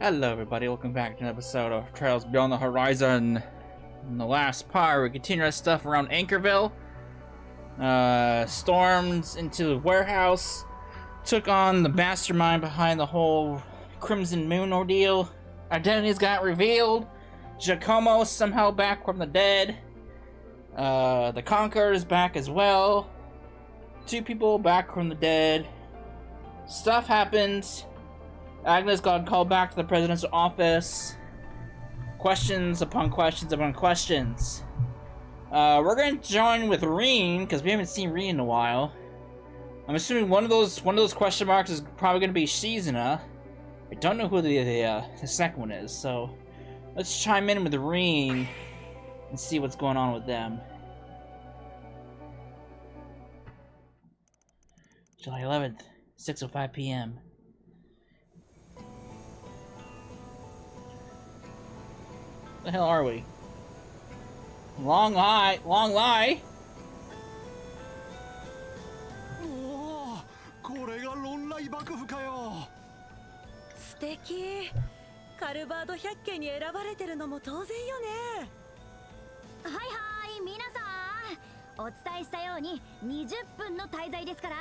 Hello everybody, welcome back to an episode of Trails Beyond the Horizon. In the last part, we continue our stuff around Anchorville. Stormed into the warehouse, took on the mastermind behind the whole Crimson Moon ordeal. Identities got revealed. Giacomo somehow back from the dead. The Conqueror is back as well. 2 people back from the dead. Stuff happens. Agnes got called back to the president's office. Questions upon questions upon questions. We're going to join with Reen because we haven't seen Reen in a while. I'm assuming one of those question marks is probably going to be Shizuna. I don't know who the second one is, so let's chime in with Reen and see what's going on with them. July 11th, 6:05 p.m. The hell are we? Long lie. Oh, これが論来幕府かよ。素敵。カルバード百景に選ばれてるのも当然よね。はいはい、皆さん、お伝えしたように20分の滞在ですから。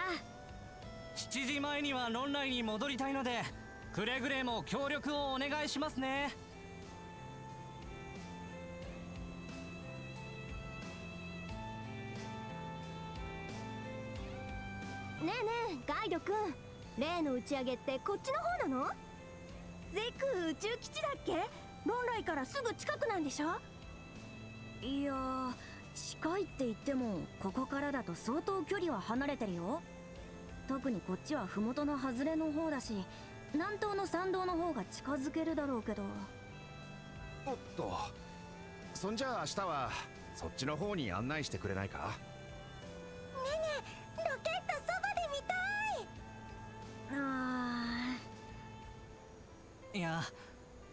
7時前には論来に戻りたいので、くれぐれも協力をお願いしますね。ねえねえ、ガイドくん、例の打ち上げってこっちの方なの？ゼク宇宙基地だっけ？論来からすぐ近くなんでしょ？いやー、近いって言ってもここからだと相当距離は離れてるよ。特にこっちは麓の外れの方だし、南東の山道の方が近づけるだろうけど。おっと、そんじゃあ明日はそっちの方に案内してくれないか？ねえねえ、ロケットそばで見たい。いや、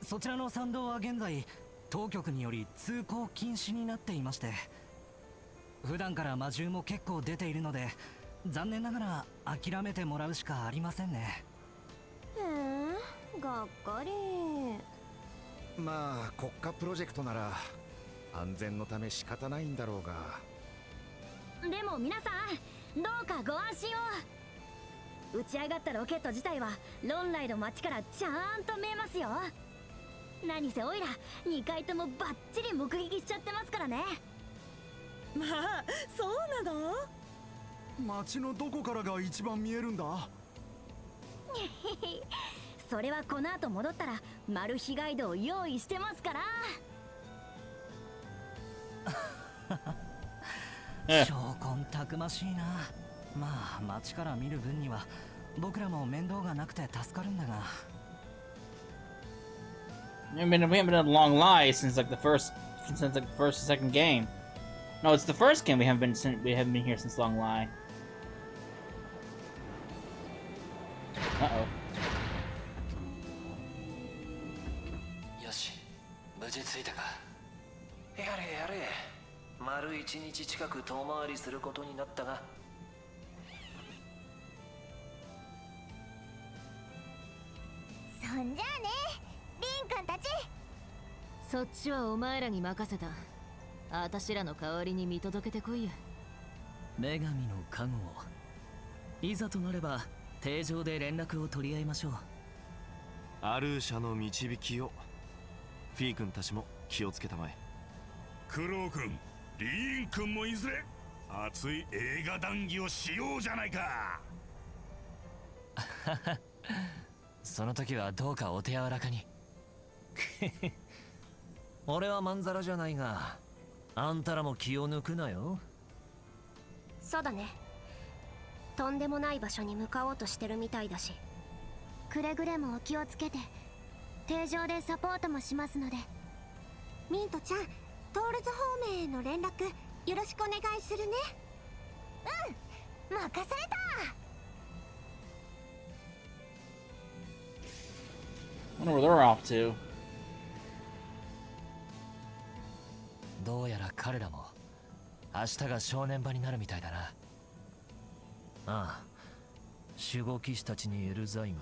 そちらの山道は現在当局により通行禁止になっていまして、普段から魔獣も結構出ているので、残念ながら諦めてもらうしかありませんね。がっかり。まあ国家プロジェクトなら安全のため仕方ないんだろうが。でも皆さん、どうかご安心を。打ち上がったロケット自体は論来の街からちゃんと見えますよ。何せオイラ2回ともバッチリ目撃しちゃってますからね。まあ、そうなの？街のどこからが一番見えるんだ？それはこの後戻ったらマル秘ガイドを用意してますから。証拠たくましいな。まあ街から見る分には僕らも面倒がなくて助かるんだが。We haven't been a long lie since like the first and second game. No, it's the first game we haven't been here since Long Lie. Uh-oh. よし、無事着いたか。やれやれ、丸1日近く遠回りすることになったが。そんじゃあね、リン君たち。そっちはお前らに任せた。あたしらの代わりに見届けてこいよ。女神の加護を。いざとなれば定常で連絡を取り合いましょう。アルーシャの導きを。フィー君たちも気をつけたまえ。クロウ君、リーン君もいずれ熱い映画談義をしようじゃないか。その時はどうかお手柔らかに。俺はまんざらじゃないが、あんたらも気を抜くなよ。そうだね。とんでもない場所に向かおうとしてるみたいだし、くれぐれもお気をつけて。定常でサポートもしますので。ミントちゃん、トールズ方面への連絡よろしくお願いするね。うん、任された。Wonder where they're off to. どうやら彼らも明日が正念場になるみたいだな。ああ、守護騎士たちにエルザイム、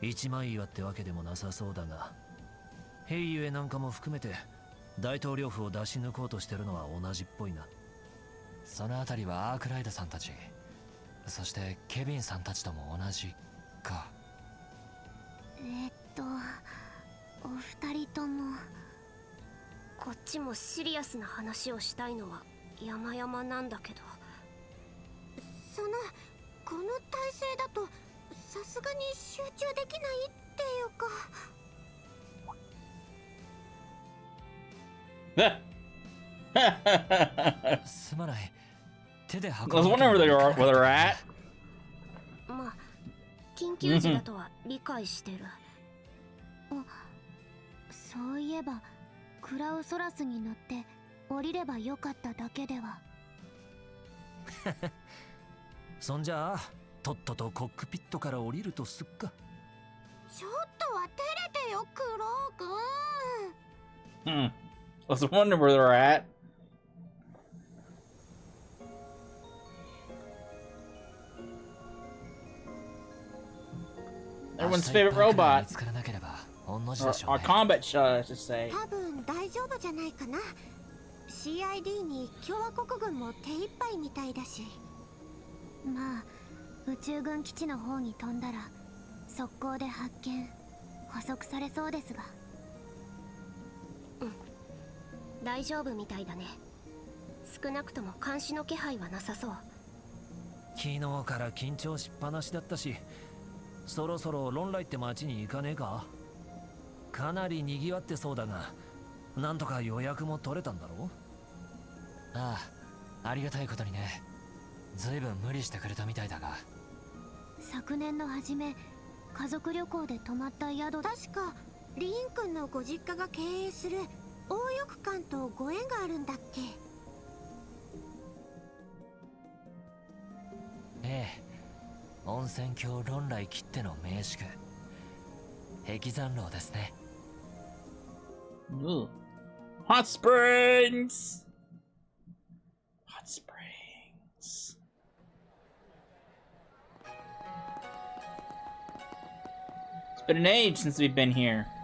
一枚岩ってわけでもなさそうだが、兵ゆえなんかも含めて大統領府を出し抜こうとしてるのは同じっぽいな。そのあたりはアークライドさんたち、そしてケビンさんたちとも同じか。お二人とも。こっちもシリアスな話をしたいのは山々なんだけど、この体勢だとさすがに集中できないっていうか。すまない。手で運 I was wondering where they're at. まあ緊急時だとは理解してる。そういえばクラウソラスに乗って降りればよかっただけでは。そんじゃあとっととコックピットから降りるとすっか。ちょっとは照れてよクロー君。I was wondering where they're at. Everyone's favorite robot. Or combat shot, I should say. 多分大丈夫じゃないかな。CID に共和国軍も手一杯みたいだし。まあ宇宙軍基地の方に飛んだら速攻で発見捕捉されそうですが。大丈夫みたいだね。少なくとも監視の気配はなさそう。昨日から緊張しっぱなしだったし、そろそろロンライって街に行かねえか。かなり賑わってそうだが、なんとか予約も取れたんだろう。ああ、ありがたいことにね。ずいぶん無理してくれたみたいだが。昨年の初め家族旅行で泊まった宿、確かリーン君のご実家が経営する大浴館とご縁があるんだっけ。ええ、温泉郷論来きっての名宿、壁山楼ですね。Ooh. Hot springs. Hot springs. It's been an age since we've been here.「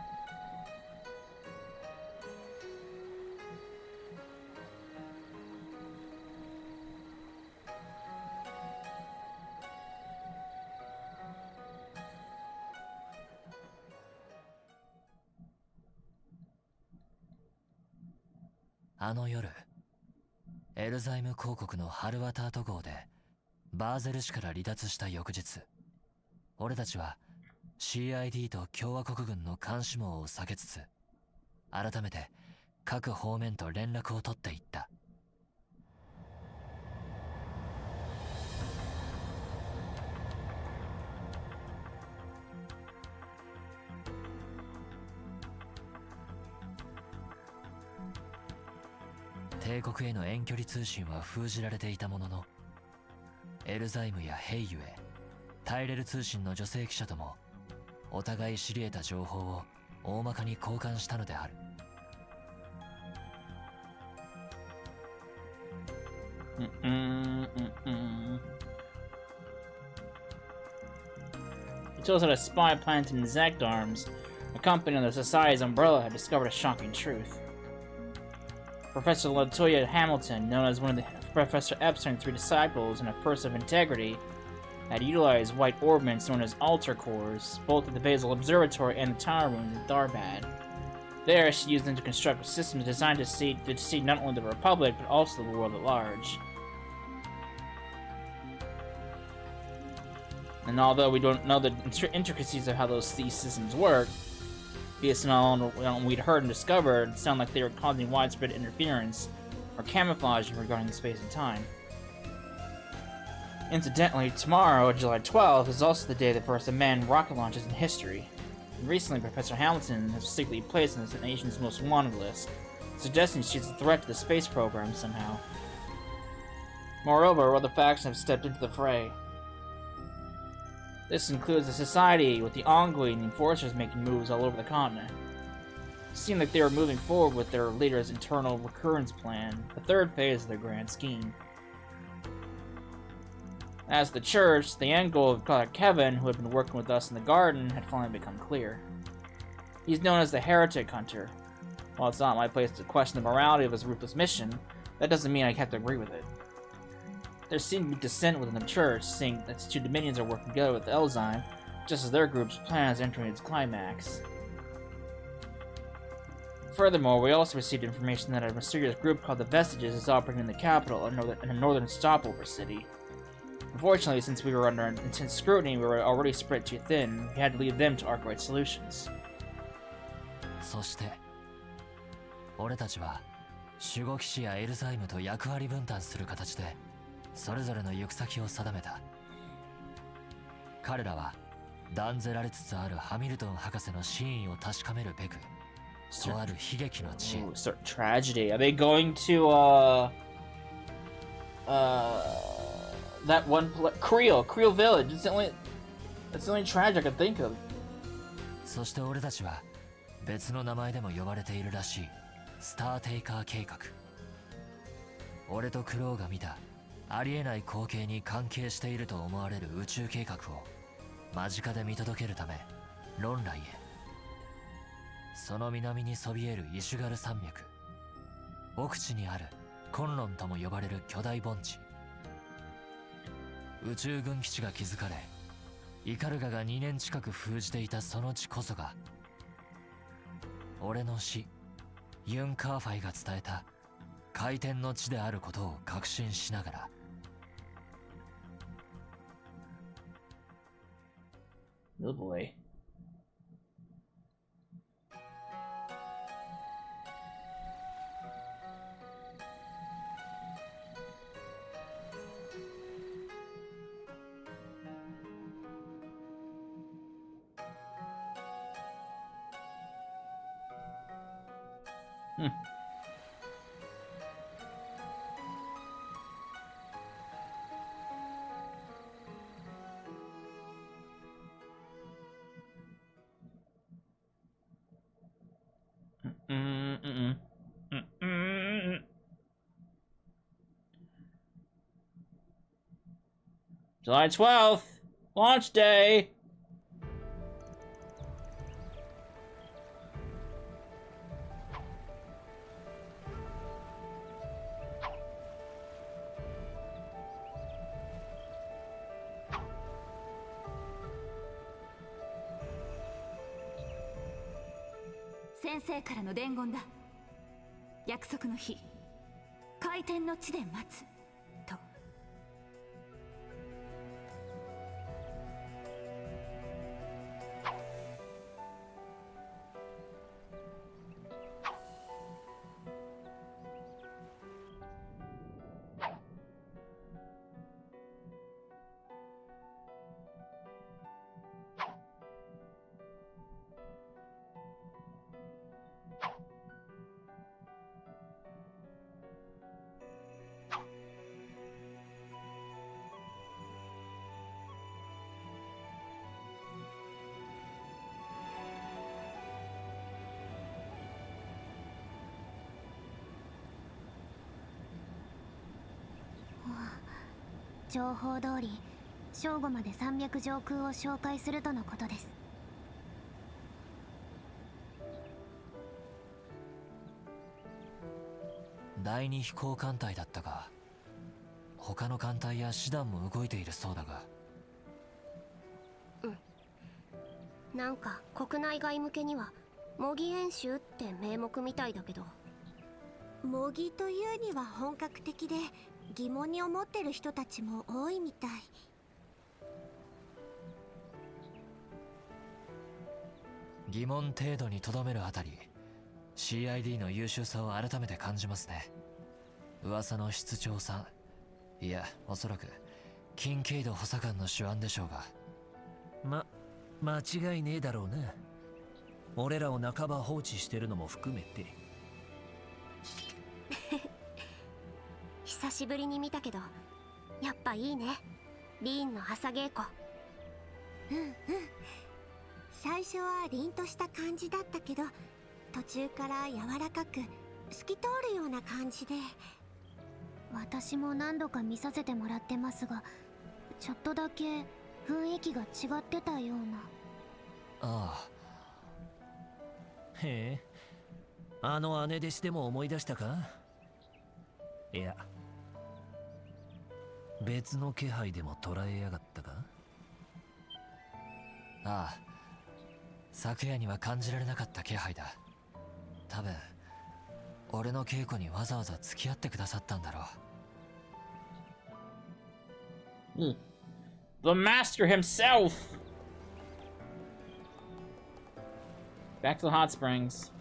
あの夜、エルザイム公国のハルワタート号でバーゼル市から離脱した翌日、俺たちは CID と共和国軍の監視網を避けつつ、改めて各方面と連絡を取っていった。帝国への遠距離通信は封じられていたものの、エルザイムやヘイユへタイレル通信の女性記者ともお互い知り得た情報を大まかに交換したのである。It shows that a spy planted in Zect Arms, a company under the Society's umbrella, had discovered a shocking truth. Professor Latoya Hamilton, known as one of Professor Epstein's 3 disciples and a person of integrity, had utilized white orbments known as altar cores, both at the Basel Observatory and the tower room in Darbad. There, she used them to construct systems designed to deceive not only the Republic, but also the world at large. And although we don't know the intricacies of how those systems work, BSNL and we'd heard and discovered sound like they were causing widespread interference or camouflaging regarding the space and time. Incidentally, tomorrow, July 12th, is also the day the first manned rocket launches in history. And recently, Professor Hamilton has secretly placed on the nation's most wanted list, suggesting she's a threat to the space program somehow. Moreover, other factions have stepped into the fray. This includes the Society, with the Envoy and the Enforcers making moves all over the continent. It seemed like they were moving forward with their leader's internal recurrence plan, the third phase of their grand scheme. As the church, the end goal of Father Kevin, who had been working with us in the garden, had finally become clear. He's known as the Heretic Hunter. While it's not my place to question the morality of his ruthless mission, that doesn't mean I have to agree with it. There seems to be dissent within the church, seeing that its two dominions are working together with Elzyme, just as their group's plan is entering its climax. Furthermore, we also received information that a mysterious group called the Vestiges is operating in the capital in a northern stopover city. Unfortunately, since we were under intense scrutiny, we were already spread too thin. We had to leave them to Arkwright Solutions. そして俺たちは守護騎士やエルザイムと役割分担する形でそれぞれの行く先を定めた。彼らは断ぜられつつあるハミルトン博士の真意を確かめるべくとある悲劇の地へ。Tragedy. Are they going to that one Creel Village? That's the only tragic I can think of. そして俺たちは別の名前でも呼ばれているらしいスターテイカー計画。俺とクロウが見たありえない光景に関係していると思われる宇宙計画を間近で見届けるためロンライへ。その南にそびえるイシュガル山脈、奥地にあるコンロンとも呼ばれる巨大盆地、宇宙軍基地が築かれイカルガが2年近く封じていたその地こそが俺の師ユン・カーファイが伝えた回転の地であることを確信しながら。Oh boy. July 12th, launch day. Sensei からの伝言だ。約束の日、回転の地で待つと。情報通り正午まで山脈上空を紹介するとのことです。第二飛行艦隊だったが他の艦隊や師団も動いているそうだが。なんか国内外向けには模擬演習って名目みたいだけど、模擬というには本格的で疑問に思ってる人たちも多いみたい。疑問程度にとどめるあたり CID の優秀さを改めて感じますね。噂の室長さん、いやおそらくキンケイド補佐官の手腕でしょうが。間違いねえだろうな。俺らを半ば放置してるのも含めて。久しぶりに見たけどやっぱいいね、リーンの朝稽古。最初は凛とした感じだったけど途中から柔らかく透き通るような感じで。私も何度か見させてもらってますがちょっとだけ雰囲気が違ってたような。あへえ、あの姉弟子でも思い出したか？いや、別の気配でも捉えやがったか？あ、ああ、昨夜には感じられなかった気配だ。多分俺の稽古にわざわざ付き合ってくださったんだろう。The master himself! Back to the hot springs.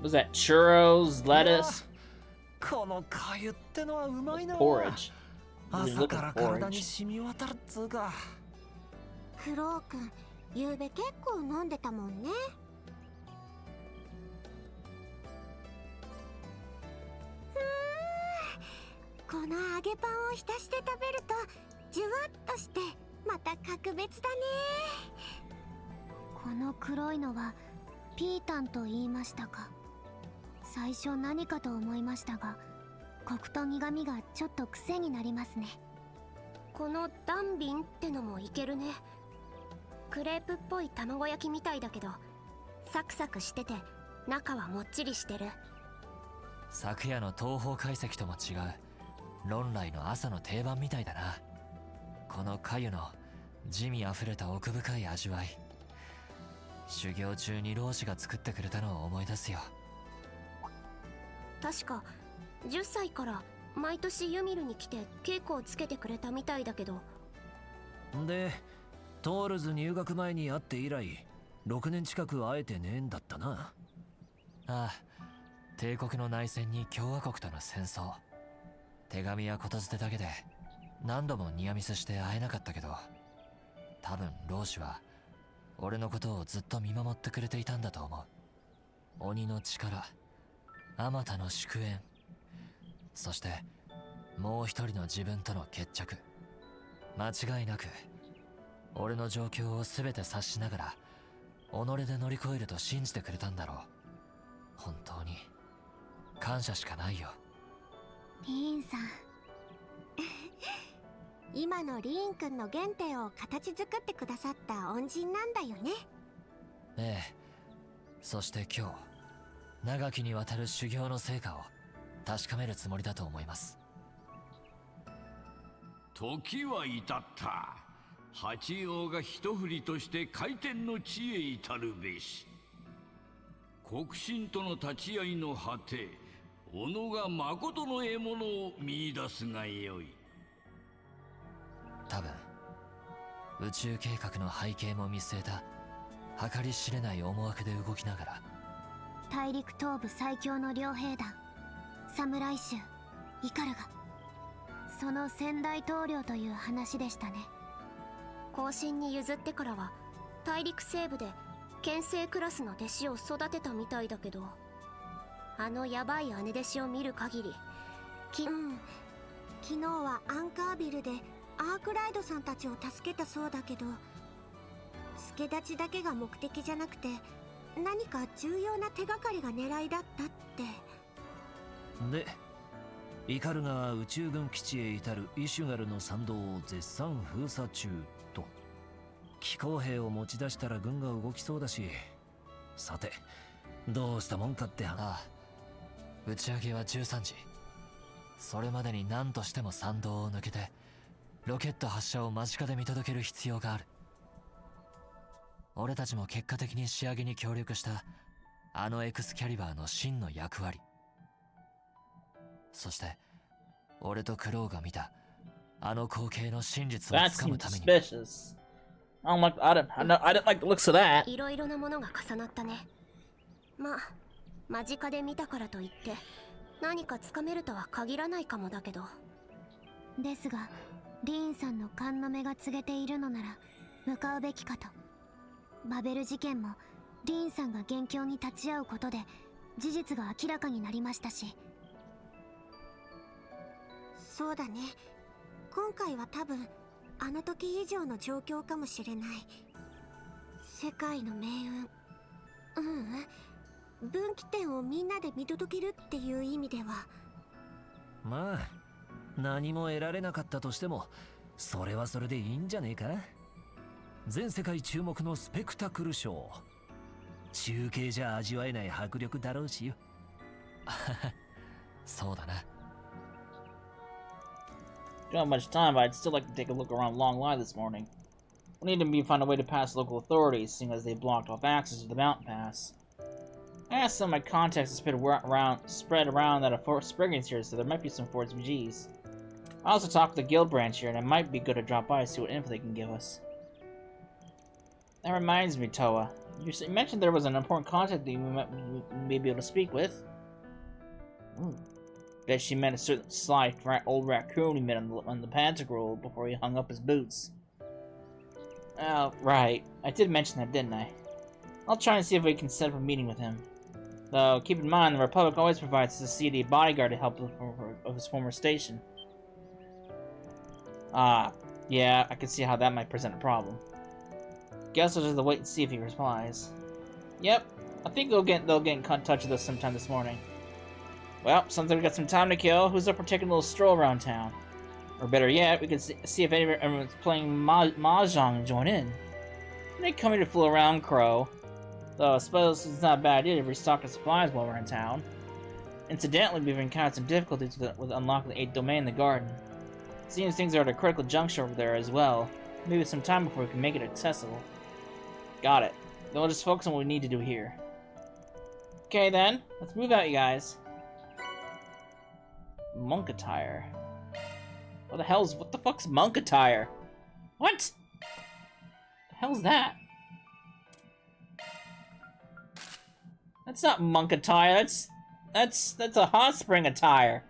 Was that churros, lettuce? この粥ってのはうまいな。 Porridge. 朝から体に染み渡るっつうか。クロウ君、ゆうべ結構飲んでたもんね。この揚げパンを浸して食べるとジュワッとしてまた格別だね。この黒いのはピータンと言いましたか。最初何かと思いましたが、コクと苦味がちょっと癖になりますね。このダンビンってのもいけるね。クレープっぽい卵焼きみたいだけど、サクサクしてて中はもっちりしてる。昨夜の東方解析とも違う論来の朝の定番みたいだな。この粥の滋味あふれた奥深い味わい、修行中に老師が作ってくれたのを思い出すよ。確か10歳から毎年ユミルに来て稽古をつけてくれたみたいだけど。で、トールズ入学前に会って以来6年近く会えてねえんだったな。ああ、帝国の内戦に共和国との戦争、手紙や言づてだけで何度もニアミスして会えなかったけど、多分老師は俺のことをずっと見守ってくれていたんだと思う。鬼の力、あまたの祝宴、そしてもう一人の自分との決着、間違いなく俺の状況を全て察しながら己で乗り越えると信じてくれたんだろう。本当に感謝しかないよ。リーンさん今のリーンくんの原点を形作ってくださった恩人なんだよね。ええ、そして今日長きにわたる修行の成果を確かめるつもりだと思います。時は至った。八王が一振りとして回転の地へ至るべし。国神との立ち会いの果て、己が誠の獲物を見出すがよい。多分宇宙計画の背景も見据えた計り知れない思惑で動きながら、大陸東部最強の両兵団侍衆イカルがその先大統領という話でしたね。後進に譲ってからは大陸西部で剣聖クラスの弟子を育てたみたいだけど、あのヤバい姉弟子を見る限り昨日はアンカービルでアークライドさんたちを助けたそうだけど、助立ちだけが目的じゃなくて何か重要な手がかりが狙いだったって。で、イカルが宇宙軍基地へ至るイシュガルの参道を絶賛封鎖中と。機構兵を持ち出したら軍が動きそうだし、さてどうしたもんかって話。ああ、打ち上げは13時。それまでに何としても参道を抜けてロケット発射を間近で見届ける必要がある。俺たちも結果的に仕上げに協力したあのエクスキャリバーの真の役割、そして俺とクロウが見たあの光景の真実をつかむために。I didn't like the looks of that. いろいろなものが重なったね。まあ間近で見たからといって何かつかめるとは限らないかもだけど。ですがリーンさんの勘の目が告げているのなら向かうべきかと。バベル事件もリーンさんが元凶に立ち会うことで事実が明らかになりましたし、そうだね。今回は多分あの時以上の状況かもしれない。世界の命運、分岐点をみんなで見届けるっていう意味では。まあ何も得られなかったとしてもそれはそれでいいんじゃねえか。全世界注目のスペクタクルショー、中継じゃ味わえない迫力だろうしよ。そうだな。 Don't have much time, but I'd still like to take a look around Long Line this morning. We need to find a way to pass local authorities, seeing as they blocked off access to the mountain pass. I asked some of my contacts to spread around that a Fort Spriggans here, so there might be some Forts BGs. I also talked with the guild branch here, and it might be good to drop by to see what info they can give us. That reminds me, Toa. You mentioned there was an important contact that you may be able to speak with. Bet she meant a certain sly old raccoon he met on the Pantagruel before he hung up his boots. Oh, right. I did mention that, didn't I? I'll try and see if we can set up a meeting with him. Though, keep in mind, the Republic always provides the CD bodyguard to help of his former station. Ah, yeah, I can see how that might present a problem. Guess we'll just have to wait and see if he replies. Yep, I think they'll get in touch with us sometime this morning. Well, since we've got some time to kill, who's up for taking a little stroll around town? Or better yet, we could see if everyone's playing Mahjong and join in. You ain't coming to fool around, Crow. Though I suppose it's not a bad idea to restock our supplies while we're in town. Incidentally, we've encountered some difficulties with unlocking the 8th domain in the garden. Seems things are at a critical juncture over there as well. Maybe some time before we can make it accessible. Got it. Then we'll just focus on what we need to do here. Okay then, let's move out, you guys. Monk attire. What the fuck's monk attire? What? The hell's that? That's not monk attire, that's a hot spring attire.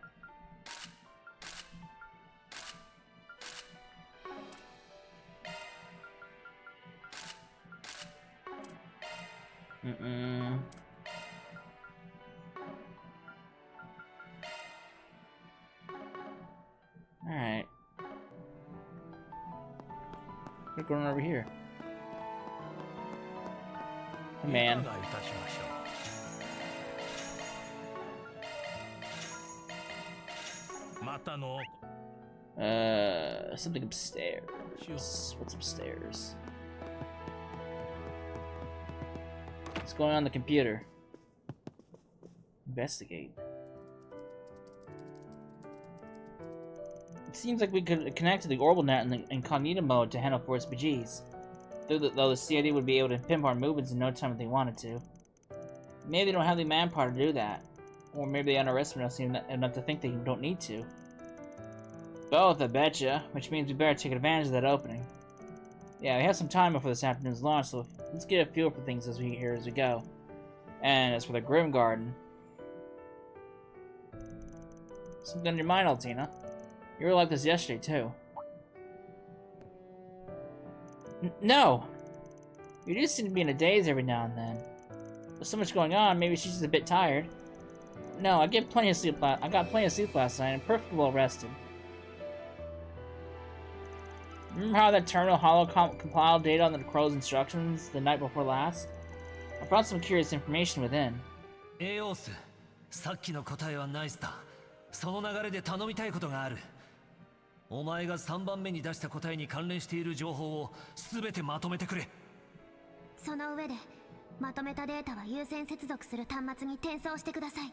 Alright. We're going over here. Hey, man. Something upstairs. What's upstairs? What's going on the computer? Investigate. It seems like we could connect to the orbital net in the incognito mode to handle Force BGs. Though the CID would be able to pinpoint movements in no time if they wanted to. Maybe they don't have the manpower to do that. Or maybe they underestimate us enough to think they don't need to. Both, I betcha, which means we better take advantage of that opening. Yeah, we have some time before this afternoon's launch, so let's get a feel for things as we go. And as for the Grim Garden... Something on your mind, Altina. You were like this yesterday, too. No! You do seem to be in a daze every now and then. With so much going on, maybe she's just a bit tired. No, I got plenty of sleep last night and perfectly well rested. Remember how that terminal hollow compiled data on the Crow's instructions the night before last? I found some curious information within. エオス、さっきの答えはナイスだ。その流れで頼みたいことがある。お前が3番目に出した答えに関連している情報を全てまとめてくれ。その上で、まとめたデータは優先接続する端末に転送してください。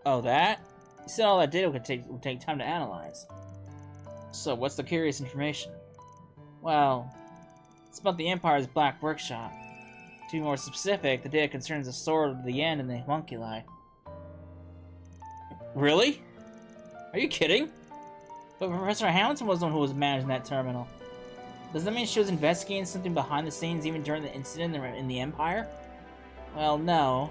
Oh, that? You said all that data would take time to analyze. So, what's the curious information? Well, it's about the Empire's Black Workshop. To be more specific, the data concerns the Sword of the End and the homunculi. Really? Are you kidding? But Professor Hamilton was the one who was managing that terminal. Does that mean she was investigating something behind the scenes even during the incident in the Empire? Well, no.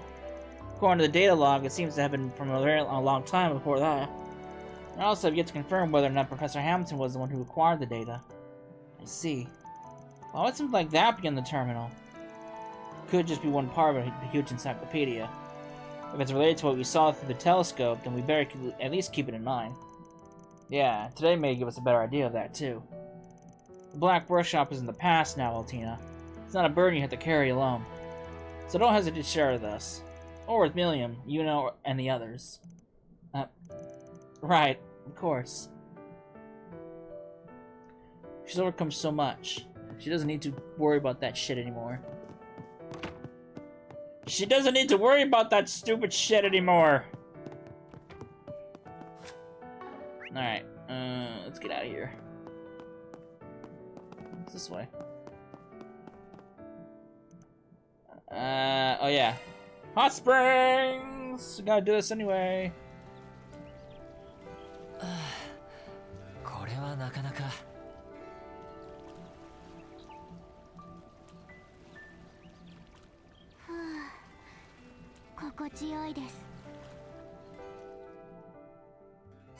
According to the data log, it seems to have been from a long time before that. I also have yet to confirm whether or not Professor Hamilton was the one who acquired the data. I see. Why would something like that be in the terminal? Could just be one part of a huge encyclopedia. If it's related to what we saw through the telescope, then we better at least keep it in mind. Yeah, today may give us a better idea of that, too. The Black Workshop is in the past now, Altina. It's not a burden you have to carry alone. So don't hesitate to share with us. Or with Milliam, Yuno, and the others. Right, of course. She's overcome so much. She doesn't need to worry about that shit anymore. She doesn't need to worry about that stupid shit anymore! Alright, let's get out of here. It's this way. Oh yeah. Hot springs! We gotta do this anyway. これはなかなか。心地よいです。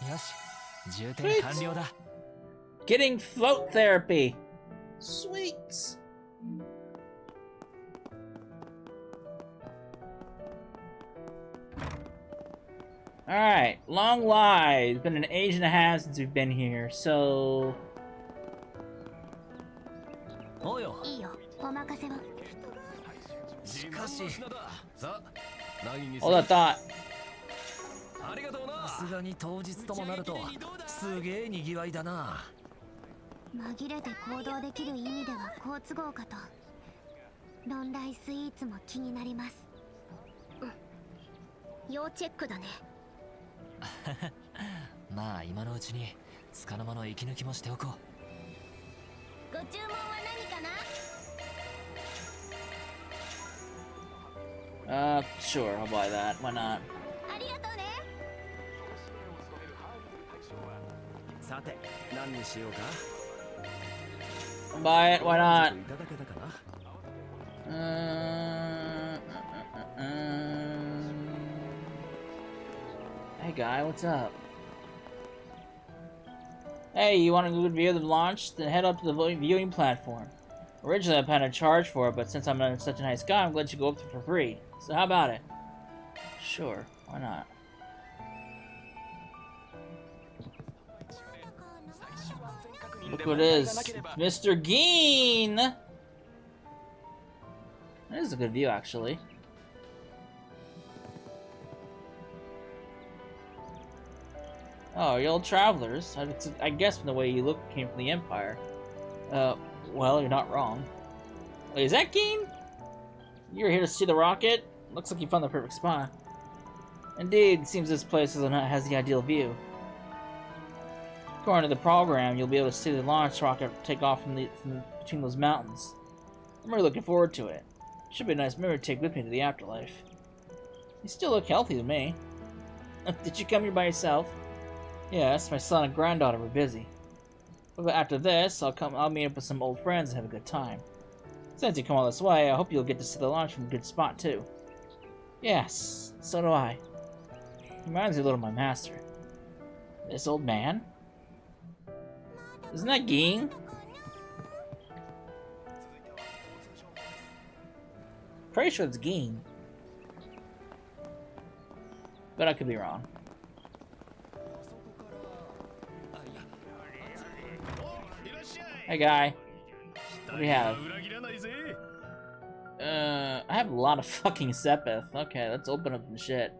よし、充填完了だ。Getting float therapy. Sweet. Alright, long lie. It's been an age and a half since we've been here, so... おうよ。いいよ、お任せを。しかし、さあ、何に Hold that thought. ありがとうな。さすがに当日ともなると、すげえ賑わいだな。紛れて行動できる意味では好都合かと。論来スイーツも気になります。要チェックだね。まあ今のうちに束の間の息抜きもしておこう。ご注文は何かな？ Sure, I'll buy that. Why not? ありがとうね。さて、何にしようか。I'll buy it. Why not? いただけたかな。Hey guy, what's up? Hey, you want a good view of the launch? Then head up to the viewing platform. Originally I planned to charge for it, but since I'm such a nice guy, I'm glad you go up there for free. So how about it? Sure, why not? Look what it is. Mr. Geen! That is a good view, actually. Oh, you old travelers. I guess from the way you look came from the Empire. Well, you're not wrong. Wait, is that Geen? You're here to see the rocket? Looks like you found the perfect spot. Indeed, it seems this place has the ideal view. According to the program, you'll be able to see the launch rocket take off from between those mountains. I'm really looking forward to it. Should be a nice memory to take with me to the afterlife. You still look healthy to me. Did you come here by yourself? Yes, my son and granddaughter were busy. But after this, I'll meet up with some old friends and have a good time. Since you come all this way, I hope you'll get to see the launch from a good spot too. Yes, so do I. He reminds me a little of my master. This old man? Isn't that Geen? Pretty sure it's Geen. But I could be wrong. Hey guy. What do we have? I have a lot of fucking Sepith. Okay, let's open up some shit.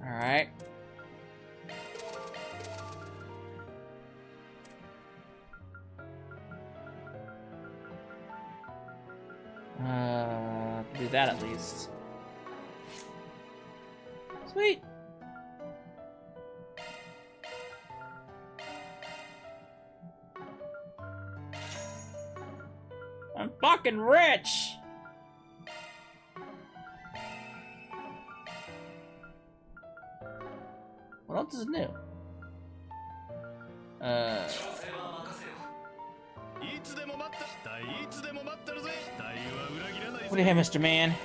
Alright. Do that at least. Sweet. I'm fucking rich! What else is new? What do you have, Mr. Man?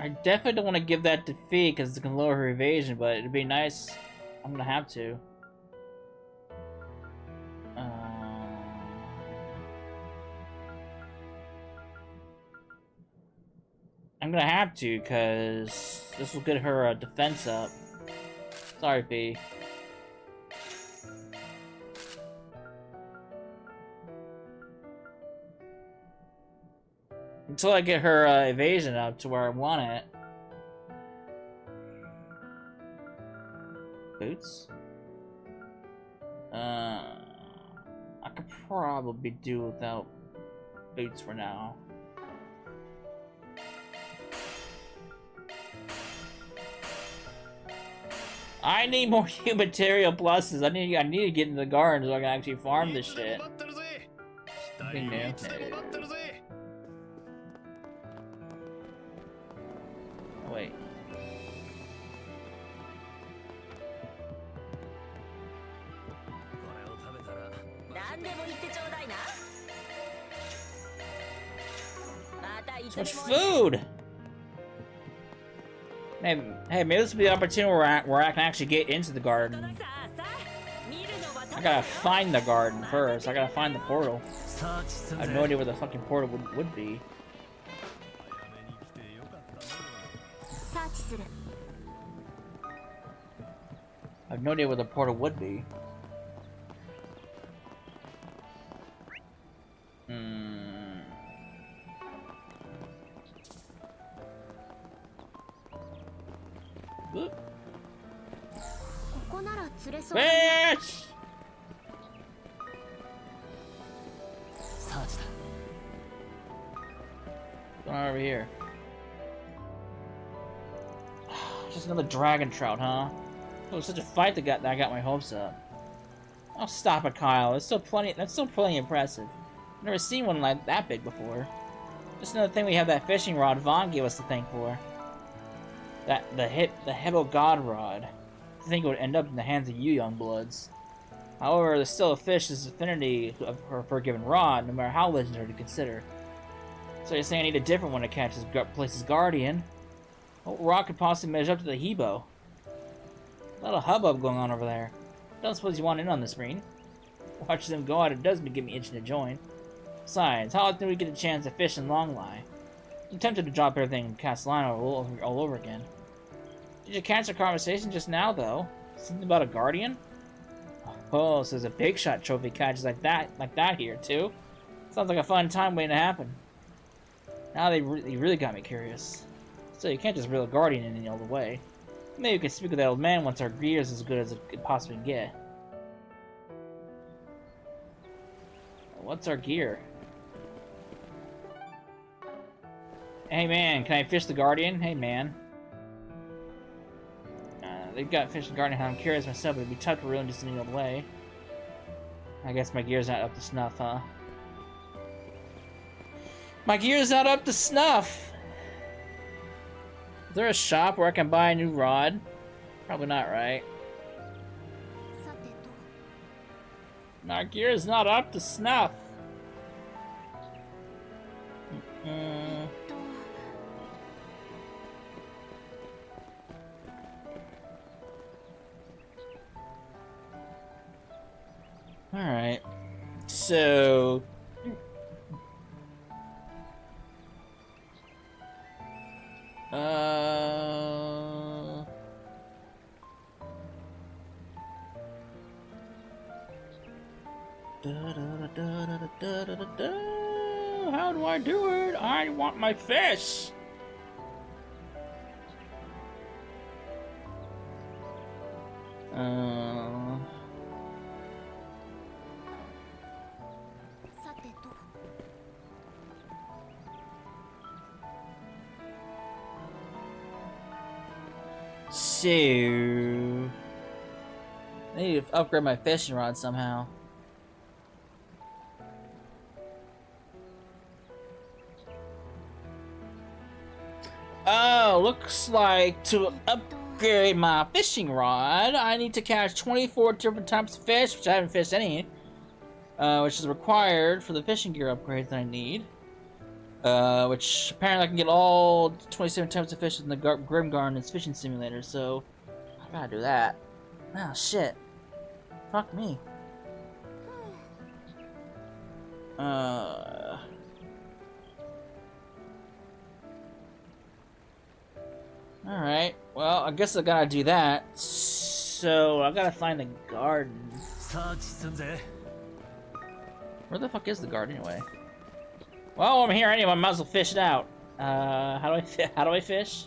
I definitely don't want to give that to Fee because it can lower her evasion, but it'd be nice. I'm gonna have to. I'm gonna have to because this will get her defense up. Sorry, Fee. Until I get her evasion up to where I want it. Boots? I could probably do without boots for now. I need more material pluses. I need to get into the garden so I can actually farm this shit. Nothing new. Oh, wait. So much food! Hey, maybe this will be the opportunity where I can actually get into the garden. I gotta find the garden first. I gotta find the portal. I have no idea where the fucking portal would be. I have no idea where the portal would be. Bitch! What's going on over here? Just another dragon trout, huh? It was such a fight that I got my hopes up. Oh, stop it, Kyle. That's still plenty impressive. I've never seen one like that big before. Just another thing we have that fishing rod Vaughn gave us to thank for. The Hebel God Rod. I think it would end up in the hands of you young bloods. However, there's still a fish's affinity of her forgiven rod, no matter how legendary to consider. So you're saying I need a different one to catch this place's guardian? What rock could possibly measure up to the Hebo? A lot of hubbub going on over there. Don't suppose you want in on this, Marine? Watching them go out, it does give me itching to join. Besides, how often do we get a chance to fish in Longlie? I'm tempted to drop everything and cast line all over again. Did you catch a conversation just now, though? Something about a guardian? Oh, so there's a big shot trophy catches like that here, too? Sounds like a fun time waiting to happen. Now they really got me curious. So you can't just reel a guardian in any old way. Maybe we can speak with that old man once our gear is as good as it could possibly get. What's our gear? Hey man, can I fish the guardian? Hey man. They've got fish the guardian. I'm curious myself, but it'd be tough to reel in just any old way. I guess my gear's not up to snuff, huh? My gear's not up to snuff! Is there a shop where I can buy a new rod? Probably not, right? My gear's not up to snuff. Alright. So... How do I do it? I want my fish! So... I need to upgrade my fishing rod somehow. Oh, looks like to upgrade my fishing rod, I need to catch 24 different types of fish, which I haven't fished any, which is required for the fishing gear upgrades that I need. Which apparently I can get all 27 types of fish in the Grim Garden's fishing simulator, so I gotta do that. Oh, shit. Fuck me. Alright, well, I guess I gotta do that. So, I gotta find the garden. Where the fuck is the garden anyway? Well, I'm here anyway, I might as well fish it out. How do I fish?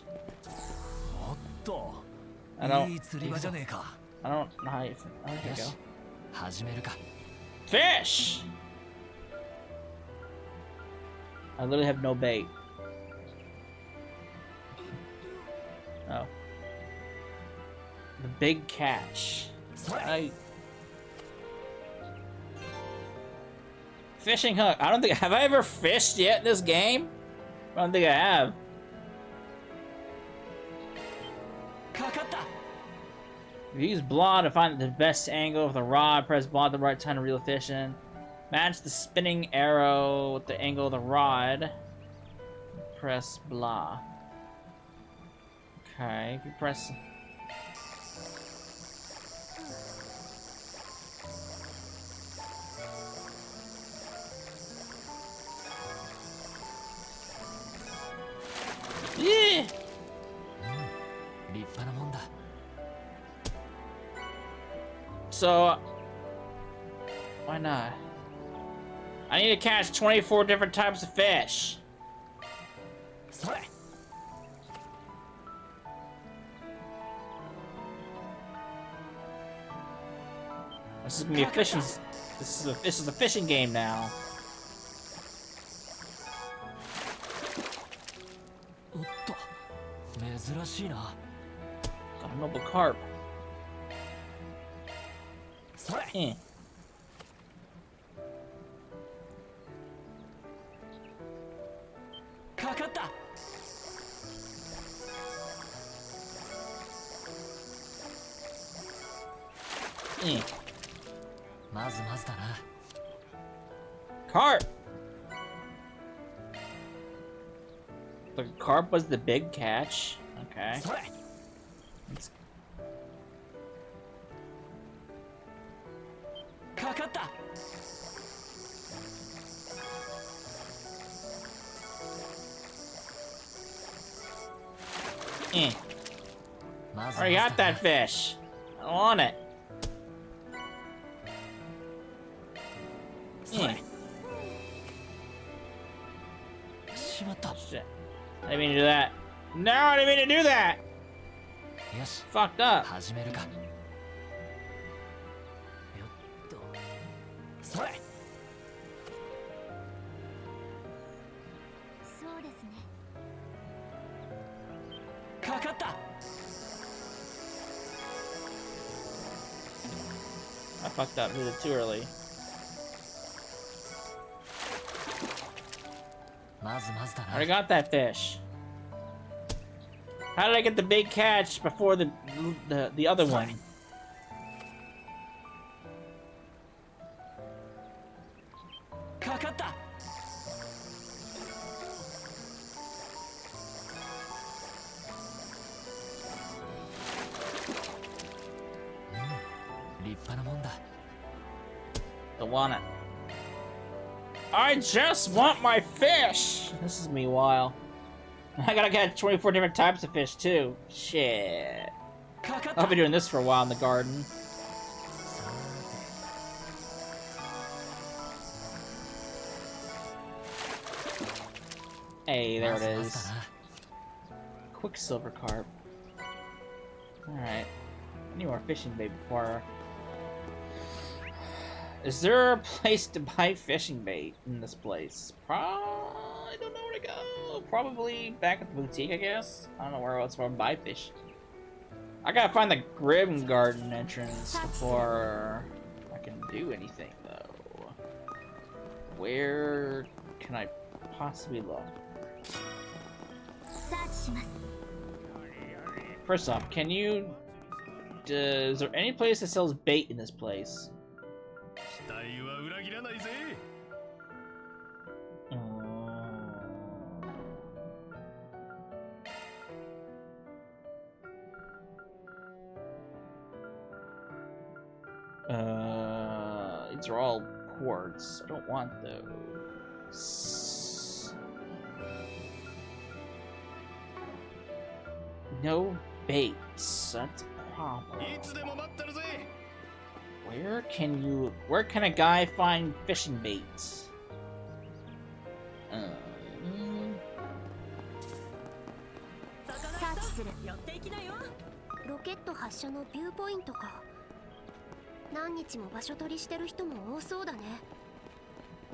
I don't know how you go. Fish! I literally have no bait. Oh. The big catch. Fishing hook. I don't think... Have I ever fished yet in this game? I don't think I have. Use blonde to find the best angle with a rod. Press blonde at the right time to reel the fish in. Match the spinning arrow with the angle of the rod. Press blah. Okay, if you press... Yeah! So... why not? I need to catch 24 different types of fish. This is gonna be a fishing. This is a fishing game now. Got a noble carp. Eh. Carp! The carp was the big catch. Okay. Already got that fish. I want it. Shit. I didn't mean to do that. No, I didn't mean to do that! Fucked up. I fucked up. Did it too early. I already got that fish. How did I get the big catch before the other one? Don't want it. I just want my fish! This is me while. I gotta catch 24 different types of fish too. Shit. I'll be doing this for a while in the garden. Hey, there it is. Quicksilver carp. Alright. I need more fishing bait before... Is there a place to buy fishing bait in this place? I don't know where to go. Probably back at the boutique, I guess. I don't know where else to buy fish. I gotta find the Grim Garden entrance before I can do anything, though. Where can I possibly look? First off, can you... is there any place that sells bait in this place? These are all quartz. I don't want those. No baits. That's a problem. Where can a guy find fishing baits? ロケット発射のビューポイントか。何日も場所取りしてる人も多そうだね。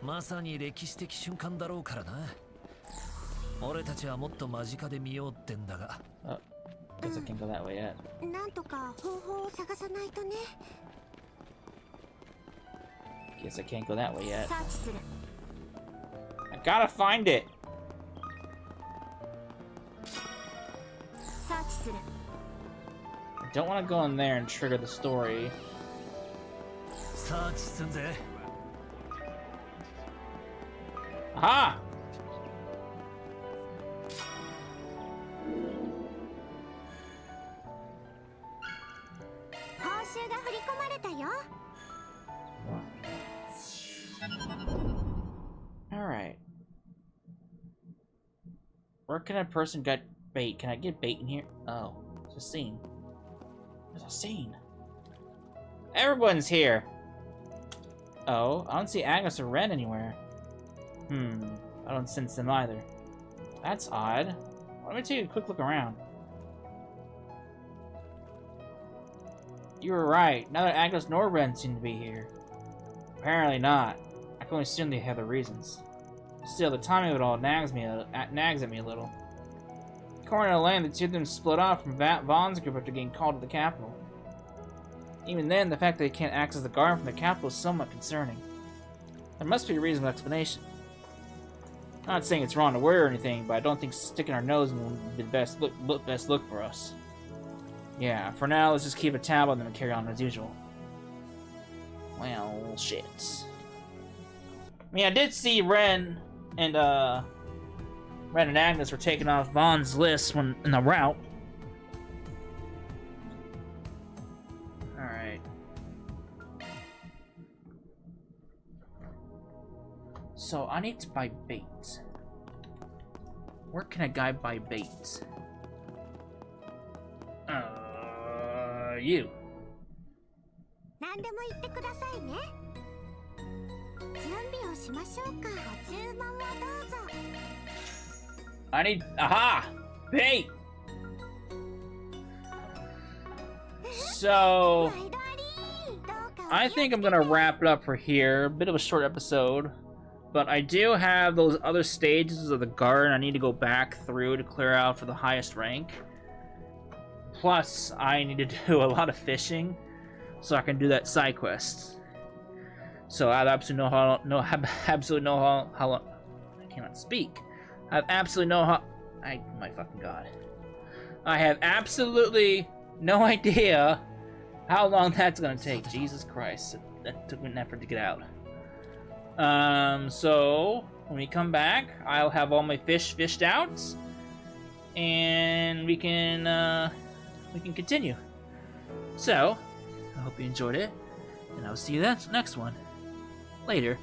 まさに歴史的瞬間だろうからな。俺たちはもっと間近で見ようってんだが。Guess I can't go that way yet. なんとか方法を探さないとね。Guess I can't go that way yet. サーチする。I gotta find it. サーチする。I don't want to go in there and trigger the story. サーチすんぜ。Aha! 報酬が振り込まれたよ。Alright. Where can a person get bait? Can I get bait in here? Oh, there's a scene. There's a scene. Everyone's here. Oh, I don't see Agnes or Ren anywhere. I don't sense them either. That's odd. Let me take a quick look around. You were right. Neither Agnes nor Ren seem to be here. Apparently not. I can only assume they have their reasons. Still, the timing of it all nags at me a little. According to the land, the two of them split off from Vaughn's group after getting called to the capital. Even then, the fact that they can't access the garden from the capital is somewhat concerning. There must be a reasonable explanation. I'm not saying it's wrong to worry or anything, but I don't think sticking our nose in would be the best look for us. Yeah, for now, let's just keep a tab on them and carry on as usual. Well, shit. I mean, I did see Ren and Agnes were taking off Vaughn's list when in the route. Alright. So, I need to buy bait. Where can a guy buy bait? You. 何でも言ってくださいね。準備をしましょうか。ご注文をどうぞ。I need... Aha! Bait! So... I think I'm gonna wrap it up for here. A bit of a short episode. But I do have those other stages of the garden I need to go back through to clear out for the highest rank. Plus, I need to do a lot of fishing so I can do that side quest. So I have absolutely no how I cannot speak. I have absolutely no my fucking god. I have absolutely no idea how long that's gonna take. Jesus Christ, that took me an effort to get out. So when we come back, I'll have all my fish fished out, and we can continue. So I hope you enjoyed it, and I'll see you next one. Later.